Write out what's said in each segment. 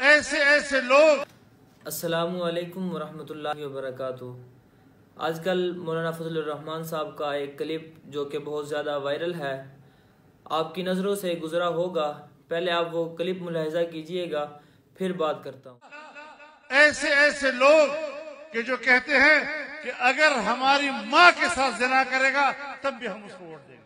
ऐसे ऐसे लोग। अस्सलामु अलैकुम वरहमतुल्लाहि वबरकातुहू। आजकल मौलाना फजलुर रहमान साहब का एक क्लिप जो कि बहुत ज़्यादा वायरल है, आपकी नज़रों से गुजरा होगा। पहले आप वो क्लिप मुलाहिजा कीजिएगा, फिर बात करता हूँ। ऐसे ऐसे लोग कि जो कहते हैं कि अगर हमारी माँ के साथ ज़िना करेगा तब भी हम उसको वोट देंगे।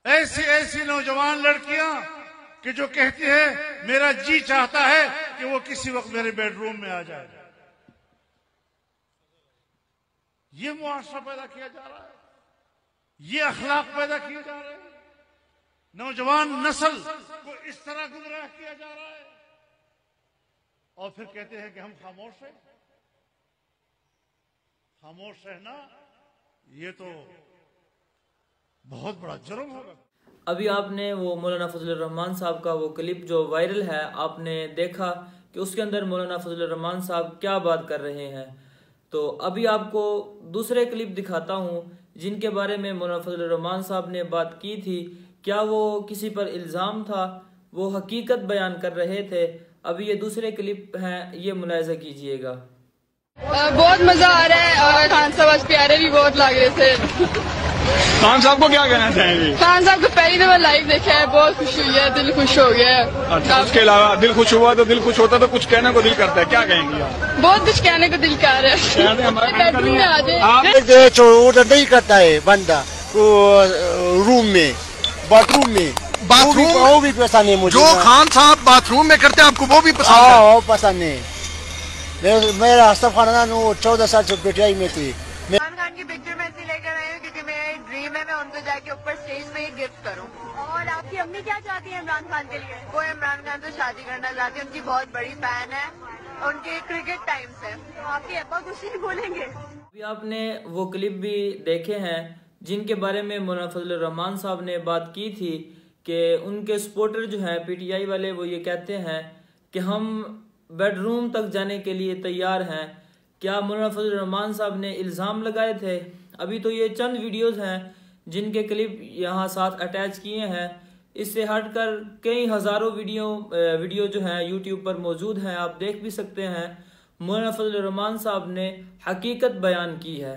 ऐसी ऐसी नौजवान लड़कियां कि जो कहती है मेरा जी चाहता है कि वो किसी वक्त मेरे बेडरूम में आ जाए। ये मुआशरा पैदा किया जा रहा है, ये अखलाक पैदा किए जा रहे हैं, नौजवान नस्ल को इस तरह गुमराह किया जा रहा है और फिर कहते हैं कि हम खामोश हैं। खामोश रहना ये तो बहुत बड़ा जुर्म होगा। अभी आपने वो मौलाना फजलुर रहमान साहब का वो क्लिप जो वायरल है, आपने देखा कि उसके अंदर मौलाना फजलुर रहमान साहब क्या बात कर रहे हैं। तो अभी आपको दूसरे क्लिप दिखाता हूँ जिनके बारे में मौलाना फजलुर रहमान साहब ने बात की थी। क्या वो किसी पर इल्ज़ाम था, वो हकीकत बयान कर रहे थे। अभी ये दूसरे क्लिप हैं, ये मुलाहिजा कीजिएगा। बहुत मजा आ रहा है और खान साहब आज प्यारे भी बहुत लग रहे थे। खान साहब को क्या कहना चाहेंगे? खान साहब को पहली दफा लाइव देखा है, बहुत खुशी हुई है, दिल खुश हो गया है। अच्छा, उसके अलावा दिल खुश हुआ तो दिल खुश होता तो कुछ कहने को दिल करता है, क्या कहेंगे आप? बहुत कुछ कहने को दिल कर रहा है। बेडरूम में आ जाए। आप नहीं करता है बंदा रूम में, बाथरूम में, बाथरूम वो भी पसंद है मुझे। जो खान साहब बाथरूम में करते हैं आपको वो भी पसंद है? वो पसंद है। मेरा हस्तफ खाना 14 साल से बेटियाई में थी। इमरान खान की पिक्चर मैं इसलिए लेकर आई हूँ क्योंकि मेरा ड्रीम है मैं उनको जाके ऊपर स्टेज पे ही गिफ्ट करूँ। और आपकी अम्मी क्या चाहती है इमरान खान के लिए? वो इमरान खान से शादी करना चाहती है, उनकी बहुत बड़ी फैन है, उनके क्रिकेट टाइम से। तो आपके अब्बा कुछ नहीं बोलेंगे। अभी आपने वो क्लिप भी देखे हैं जिनके बारे में मौलाना फजलुर रहमान साहब ने बात की थी कि उनके सपोर्टर जो हैं पीटीआई वाले, वो ये कहते हैं कि हम बेडरूम तक जाने के लिए तैयार हैं। क्या मौलाना फजलुर रहमान साहब ने इल्ज़ाम लगाए थे? अभी तो ये चंद वीडियोस हैं जिनके क्लिप यहाँ साथ अटैच किए हैं। इससे हटकर कई हज़ारों वीडियो जो हैं यूट्यूब पर मौजूद हैं, आप देख भी सकते हैं। मौलाना फजलुर रहमान साहब ने हकीकत बयान की है।